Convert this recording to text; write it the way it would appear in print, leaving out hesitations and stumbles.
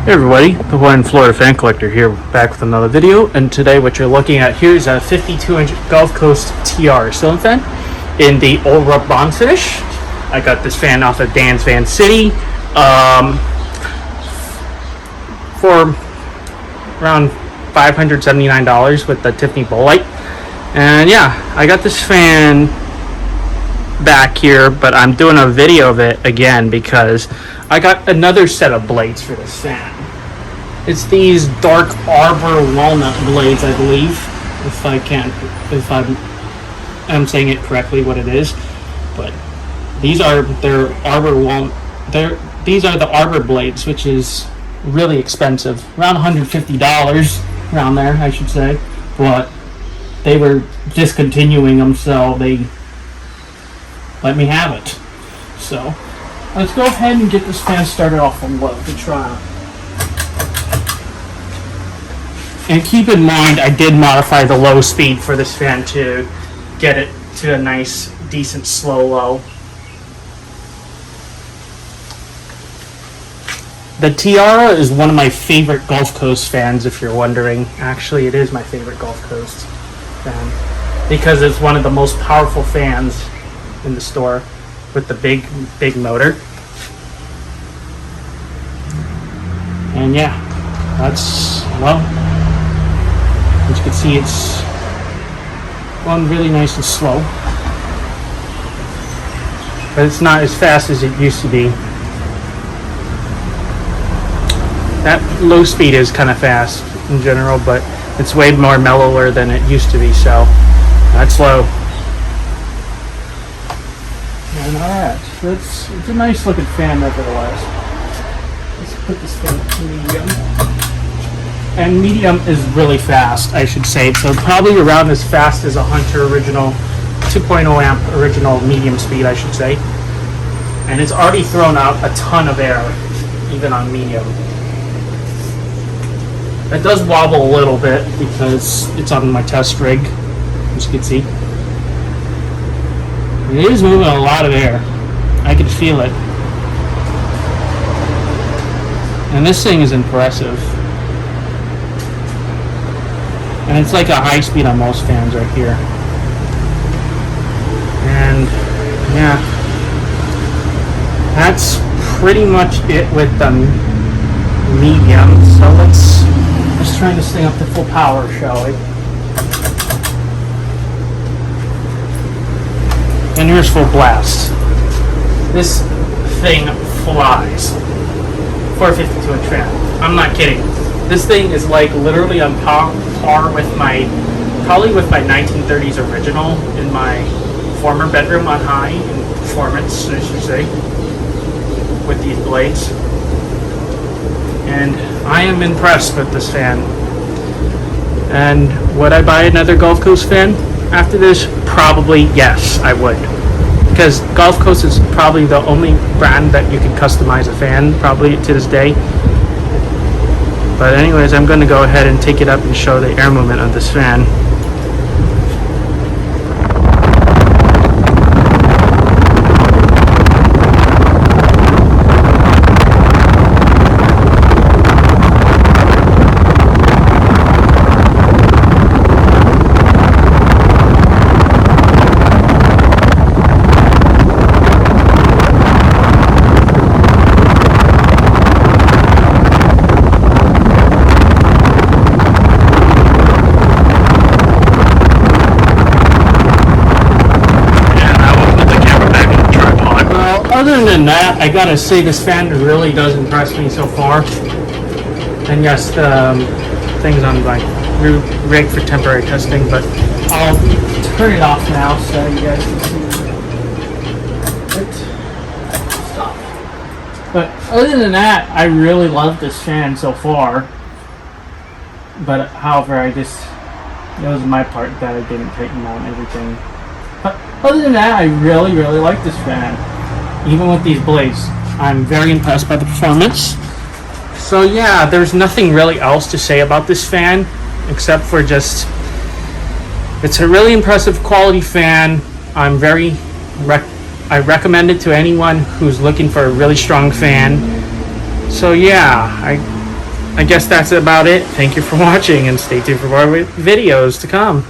Hey everybody, the Hawaiian Florida Fan Collector here, back with another video, and today what you're looking at here is a 52-inch Gulf Coast Tiara ceiling fan in the old rub bronze finish. I got this fan off of Dan's Van City for around $579 with the Tiffany bowl light. And yeah, I got this fan back here, but I'm doing a video of it again because I got another set of blades for this fan. It's these dark Arbor Walnut blades, I believe, if I'm saying it correctly what it is. But these are their these are the Arbor blades, which is really expensive, around $150 around there, I should say. But they were discontinuing them, so they let me have it. So let's go ahead and get this fan started off on low to try. And keep in mind, I did modify the low speed for this fan to get it to a nice, decent, slow low. The Tiara is one of my favorite Gulf Coast fans, if you're wondering. Actually, it is my favorite Gulf Coast fan because it's one of the most powerful fans in the store with the big motor. And yeah, that's, well, as you can see, it's going really nice and slow, but it's not as fast as it used to be. That low speed is kind of fast in general, but it's way more mellower than it used to be, so that's low. And alright, so it's a nice looking fan nevertheless. Let's put this fan to medium. And medium is really fast, I should say. So probably around as fast as a Hunter original 2.0 amp original medium speed, I should say. And it's already thrown out a ton of air, even on medium. It does wobble a little bit because it's on my test rig, as you can see. It is moving a lot of air. I can feel it. And this thing is impressive. And it's like a high speed on most fans right here. And yeah, that's pretty much it with the medium. So let's try this thing up to full power, shall we? And here's full blast. This thing flies for a 52-inch fan. I'm not kidding. This thing is like literally on par with probably with my 1930s original in my former bedroom on high in performance, I should say, with these blades. And I am impressed with this fan. And would I buy another Gulf Coast fan after this? Probably yes, I would. Because Gulf Coast is probably the only brand that you can customize a fan, probably to this day. But anyways, I'm going to go ahead and take it up and show the air movement of this fan. Other than that, I gotta say this fan really does impress me so far. And yes, the thing's on my rig for temporary testing, but I'll turn it off now so you guys can see it. Stop. But other than that, I really love this fan so far. But however, it was my part that I didn't tighten mount everything. But other than that, I really like this fan. Even with these blades, I'm very impressed by the performance. So yeah, there's nothing really else to say about this fan except for just it's a really impressive quality fan. I recommend it to anyone who's looking for a really strong fan. So yeah, I guess that's about it. Thank you for watching, and stay tuned for more videos to come.